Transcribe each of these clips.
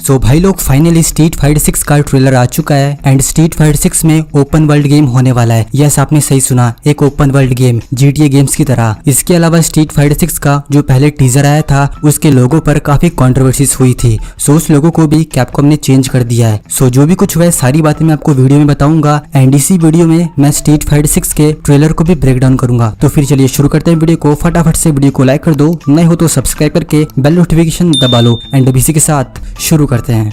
सो भाई लोग finally street fighter 6 का ट्रेलर आ चुका है एंड स्ट्रीट फाइटर 6 में ओपन वर्ल्ड गेम होने वाला है। यस, आपने सही सुना, एक open world game GTA games की तरह। इसके अलावा स्ट्रीट फाइटर 6 का जो पहले टीजर आया था उसके लोगो पर काफी कंट्रोवर्सीज हुई थी। सो उस लोगो को भी कैपकॉम ने चेंज कर दिया है। सो जो भी कुछ हुआ है सारी बातें मैं आपको वीडियो में बताऊंगा एंड इसी वीडियो में मैं स्ट्रीट फाइटर 6 के ट्रेलर को भी ब्रेक डाउन करूंगा। तो फिर चलिए शुरू करते हैं वीडियो को। फटाफट से वीडियो को लाइक कर दो, नए हो तो सब्सक्राइब करके बेल नोटिफिकेशन दबा लो एंड अब इसी के साथ शुरू करते हैं।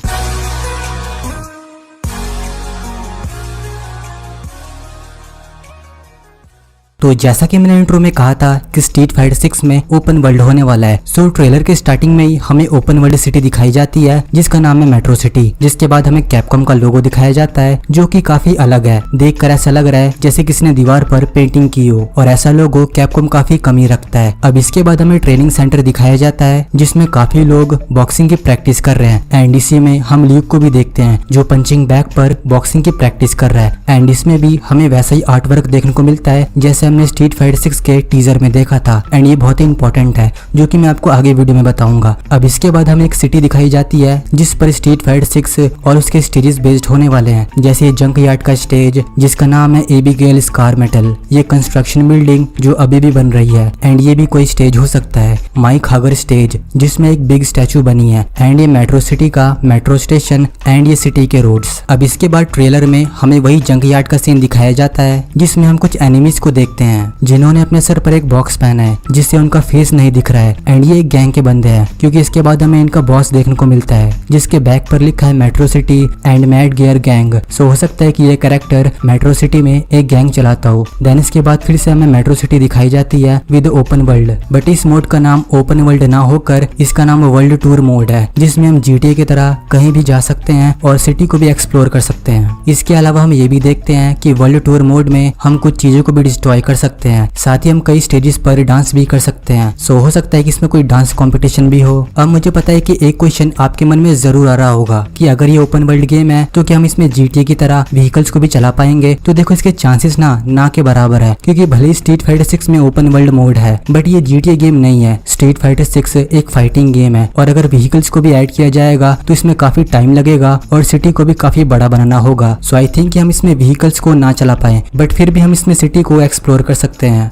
तो जैसा कि मैंने इंट्रो में कहा था कि स्ट्रीट फाइटर 6 में ओपन वर्ल्ड होने वाला है। सो ट्रेलर के स्टार्टिंग में ही हमें ओपन वर्ल्ड सिटी दिखाई जाती है जिसका नाम है मेट्रो सिटी। जिसके बाद हमें कैपकॉम का लोगो दिखाया जाता है जो कि काफी अलग है। देखकर ऐसा लग रहा है जैसे किसी ने दीवार पर पेंटिंग की हो और ऐसा लोगो कैपकॉम काफी कमी रखता है। अब इसके बाद हमें ट्रेनिंग सेंटर दिखाया जाता है जिसमें काफी लोग बॉक्सिंग की प्रैक्टिस कर रहे हैं एंड इसी में हम ल्यूक को भी देखते हैं जो पंचिंग बैग पर बॉक्सिंग की प्रैक्टिस कर रहा है एंड इसमें भी हमें वैसा ही आर्ट वर्क देखने को मिलता है जैसे हमने स्ट्रीट फाइटर 6 के टीजर में देखा था एंड ये बहुत ही इंपॉर्टेंट है जो कि मैं आपको आगे वीडियो में बताऊंगा। अब इसके बाद हमें एक सिटी दिखाई जाती है जिस पर स्ट्रीट फाइटर 6 और उसके स्टेजेस बेस्ड होने वाले हैं। जैसे जंक यार्ड का स्टेज जिसका नाम है एबिगेल स्कार मेटल, ये कंस्ट्रक्शन बिल्डिंग जो अभी भी बन रही है एंड ये भी कोई स्टेज हो सकता है। माइक हागर स्टेज जिसमें एक बिग स्टैचू बनी है एंड ये मेट्रो सिटी का मेट्रो स्टेशन एंड ये सिटी के रोड्स। अब इसके बाद ट्रेलर में हमें वही जंक यार्ड का सीन दिखाया जाता है जिसमें हम कुछ एनिमीज को देखते हैं जिन्होंने अपने सर पर एक बॉक्स पहना है जिससे उनका फेस नहीं दिख रहा है एंड ये एक गैंग के बंदे हैं क्योंकि इसके बाद हमें इनका बॉस देखने को मिलता है जिसके बैक पर लिखा है metro city and mad gear gang. So हो सकता है कि ये कैरेक्टर मेट्रो सिटी में एक गैंग चलाता हो। देन इसके बाद फिर से हमें मेट्रो सिटी दिखाई जाती है विद ओपन वर्ल्ड, बट इस मोड का नाम ओपन वर्ल्ड ना होकर इसका नाम वर्ल्ड टूर मोड है जिसमें हम GTA की तरह कहीं भी जा सकते हैं और सिटी को भी एक्सप्लोर कर सकते हैं। इसके अलावा हम ये भी देखते हैं कि वर्ल्ड टूर मोड में हम कुछ चीजों को भी डिस्ट्रॉय कर सकते हैं, साथ ही हम कई स्टेजेस पर डांस भी कर सकते हैं। सो हो सकता है कि इसमें कोई डांस कंपटीशन भी हो। अब मुझे पता है कि एक क्वेश्चन आपके मन में जरूर आ रहा होगा कि अगर ये ओपन वर्ल्ड गेम है तो क्या हम इसमें GTA की तरह व्हीकल्स को भी चला पाएंगे? तो देखो इसके चांसेस ना के बराबर है क्योंकि भले ही स्ट्रीट फाइटर 6 में ओपन वर्ल्ड मोड है बट ये GTA गेम नहीं है। स्ट्रीट फाइटर 6 एक फाइटिंग गेम है और अगर व्हीकल्स को भी ऐड किया जाएगा तो इसमें काफी टाइम लगेगा और सिटी को भी काफी बड़ा बनाना होगा। सो आई थिंक हम इसमें व्हीकल्स को ना चला पाए बट फिर भी हम इसमें सिटी को एक्सप्लोर कर सकते हैं।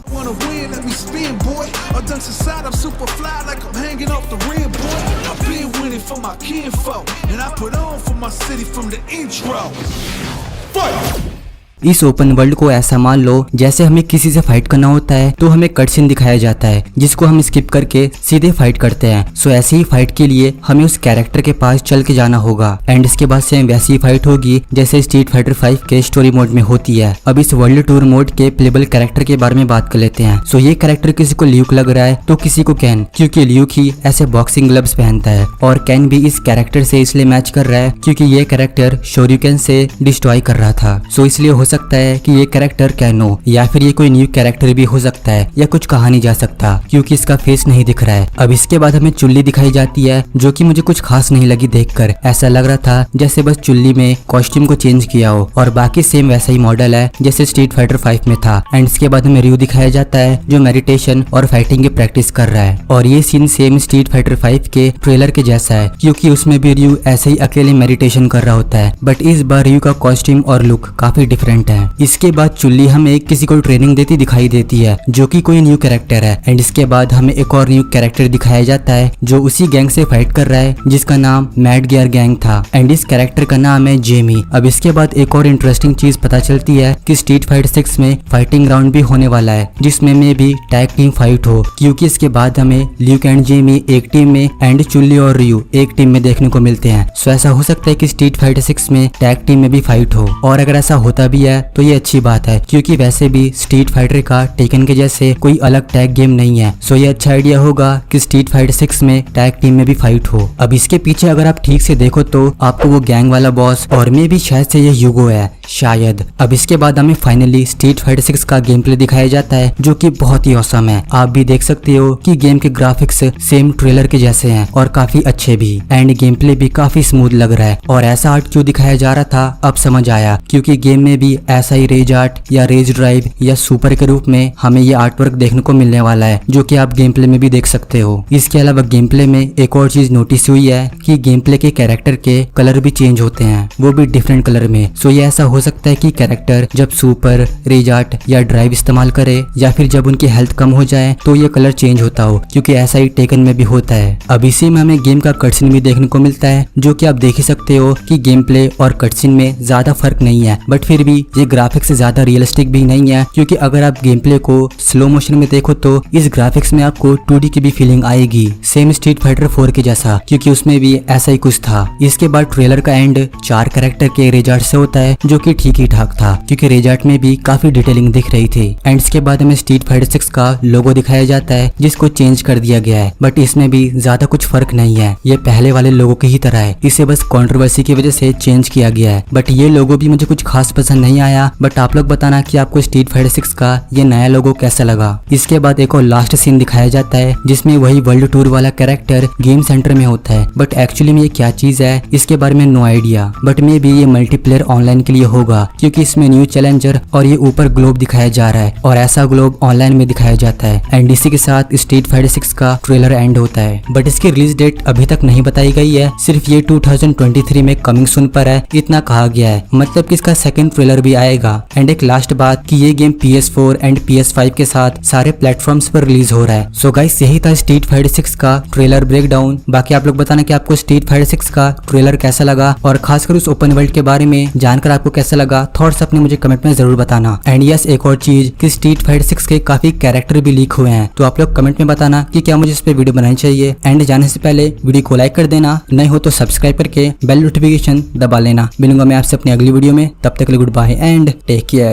For my kinfolk, and I put on for my city from the intro. Fight! इस ओपन वर्ल्ड को ऐसा मान लो जैसे हमें किसी से फाइट करना होता है तो हमें कट सीन दिखाया जाता है जिसको हम स्किप करके सीधे फाइट करते हैं। सो ऐसी ही फाइट के लिए हमें उस कैरेक्टर के पास चल के जाना होगा एंड इसके बाद सेम वैसी ही फाइट होगी जैसे स्ट्रीट फाइटर 5 के स्टोरी मोड में होती है। अब इस वर्ल्ड टूर मोड के प्लेबल कैरेक्टर के बारे में बात कर लेते हैं। सो ये कैरेक्टर किसी को ल्यूक लग रहा है तो किसी को कैन, क्योंकि ल्यूक ही ऐसे बॉक्सिंग ग्लव्स पहनता है और कैन भी इस कैरेक्टर से इसलिए मैच कर रहा है क्योंकि ये कैरेक्टर शोरिकेन से डिस्ट्रॉय कर रहा था। सो इसलिए हो सकता है कि ये कैरेक्टर कैन हो या फिर ये कोई न्यू कैरेक्टर भी हो सकता है या कुछ कहा नहीं जा सकता क्योंकि इसका फेस नहीं दिख रहा है। अब इसके बाद हमें चुल्ली दिखाई जाती है जो कि मुझे कुछ खास नहीं लगी देखकर। ऐसा लग रहा था जैसे बस चुल्ली में कॉस्ट्यूम को चेंज किया हो और बाकी सेम वैसा ही मॉडल है जैसे स्ट्रीट फाइटर 5 में था। एंड इसके बाद हमें रियू दिखाया जाता है जो मेडिटेशन और फाइटिंग की प्रैक्टिस कर रहा है और ये सीन सेम स्ट्रीट फाइटर 5 के ट्रेलर के जैसा है क्योंकि उसमें भी रियू ऐसे ही अकेले मेडिटेशन कर रहा होता है बट इस बार रियू का कॉस्ट्यूम और लुक काफी डिफरेंट है। इसके बाद चुल्ली हमें किसी को ट्रेनिंग देती दिखाई देती है जो कि कोई न्यू कैरेक्टर है एंड इसके बाद हमें एक और न्यू कैरेक्टर दिखाया जाता है जो उसी गैंग से फाइट कर रहा है जिसका नाम मैड गियर गैंग था एंड इस कैरेक्टर का नाम है जेमी। अब इसके बाद एक और इंटरेस्टिंग चीज पता चलती है कि स्ट्रीट फाइटर 6 में फाइटिंग राउंड भी होने वाला है जिसमें में भी टैग टीम फाइट हो क्योंकि इसके बाद हमें ल्यूक एंड जेमी एक टीम में एंड चुल्ली और रियू एक टीम में देखने को मिलते हैं। सो ऐसा हो सकता है कि स्ट्रीट फाइटर 6 में टैग टीम में भी फाइट हो और अगर ऐसा होता भी है तो ये अच्छी बात है क्योंकि वैसे भी स्ट्रीट फाइटर का टेकन के जैसे कोई अलग टैग गेम नहीं है। सो ये अच्छा आइडिया होगा कि स्ट्रीट फाइटर 6 में टैग टीम में भी फाइट हो। अब इसके पीछे अगर आप ठीक से देखो तो आपको वो गैंग वाला बॉस और मे भी शायद से ये यूगो है शायद। अब इसके बाद हमें फाइनली स्ट्रीट फाइटर 6 का गेम प्ले दिखाया जाता है जो कि बहुत ही औसम है। आप भी देख सकते हो कि गेम के ग्राफिक्स सेम ट्रेलर के जैसे हैं और काफी अच्छे भी एंड गेम प्ले भी काफी स्मूथ लग रहा है और ऐसा आर्ट क्यों दिखाया जा रहा था अब समझ आया क्योंकि गेम में भी भी ऐसा ही रेज आर्ट या रेज ड्राइव या सुपर के रूप में हमें ये आर्ट वर्क देखने को मिलने वाला है, जो कि आप गेम प्ले में भी देख सकते हो। इसके अलावा गेम प्ले में एक और चीज नोटिस हुई है कि गेम प्ले के कैरेक्टर के कलर भी चेंज होते हैं, वो भी डिफरेंट कलर में। सो ये ऐसा हो सकता है कि कैरेक्टर जब सुपर, रेज आर्ट या ड्राइव इस्तेमाल करे या फिर जब उनकी हेल्थ कम हो जाए तो ये कलर चेंज होता हो, क्योंकि ऐसा ही टेकन में भी होता है। अब इसी में हमें गेम का कटसीन भी देखने को मिलता है, जो कि आप देख ही सकते हो कि गेम प्ले और कटसीन में ज्यादा फर्क नहीं है, बट फिर भी ये ग्राफिक्स से ज्यादा रियलिस्टिक भी नहीं है, क्योंकि अगर आप गेम प्ले को स्लो मोशन में देखो तो इस ग्राफिक्स में आपको 2D की भी फीलिंग आएगी, सेम स्ट्रीट फाइटर 4 के जैसा, क्योंकि उसमें भी ऐसा ही कुछ था। इसके बाद ट्रेलर का एंड 4 कैरेक्टर के रेज आर्ट से होता है, जो कि ठीक ही ठाक था, क्योंकि रेज आर्ट में भी काफी डिटेलिंग दिख रही थी। एंड इसके बाद हमें स्ट्रीट फाइटर 6 का लोगो दिखाया जाता है, जिसको चेंज कर दिया गया है, बट इसमें भी ज्यादा कुछ फर्क नहीं है, ये पहले वाले लोगो की ही तरह है, इसे बस कंट्रोवर्सी की वजह से चेंज किया गया है। बट ये लोगो भी मुझे कुछ खास पसंद नहीं आया, बट आप लोग बताना कि आपको स्ट्रीट फाइटर 6 का ये नया लोगो कैसा लगा। इसके बाद एक और लास्ट सीन दिखाया जाता है, जिसमें वही वर्ल्ड टूर वाला कैरेक्टर गेम सेंटर में होता है, बट एक्चुअली में ये क्या चीज है इसके बारे में नो आइडिया, बट मे भी ये मल्टीप्लेयर ऑनलाइन के लिए होगा, क्योंकि इसमें न्यू चैलेंजर और ये ऊपर ग्लोब दिखाया जा रहा है, और ऐसा ग्लोब ऑनलाइन में दिखाया जाता है। एंड इसी के साथ स्ट्रीट फाइटर 6 का ट्रेलर एंड होता है, बट इसकी रिलीज डेट अभी तक नहीं बताई गई है, सिर्फ ये 2023 में कमिंग सून पर है, इतना कहा गया है, मतलब कि इसका सेकंड ट्रेलर भी आएगा। एंड एक लास्ट बात कि ये गेम PS4 एंड PS5 के साथ सारे प्लेटफॉर्म्स पर रिलीज हो रहा है। सो गाइस, यही था स्ट्रीट फाइटर 6 का ट्रेलर ब्रेकडाउन। बाकी आप लोग बताना कि आपको स्ट्रीट फाइटर 6 का ट्रेलर कैसा लगा, और खासकर उस ओपन वर्ल्ड के बारे में जानकर आपको कैसा लगा, थॉट्स अपने मुझे कमेंट में जरूर बताना। एंड यस, एक और चीज कि स्ट्रीट फाइटर 6 के काफी कैरेक्टर भी लीक हुए हैं, तो आप लोग कमेंट में बताना कि क्या मुझे इस पे वीडियो बनानी चाहिए। एंड जाने से पहले वीडियो को लाइक कर देना, नहीं हो तो सब्सक्राइब करके बेल नोटिफिकेशन दबा लेना। मिलूंगा मैं आपसे अपनी अगली वीडियो में, तब तक के लिए good bye and take care.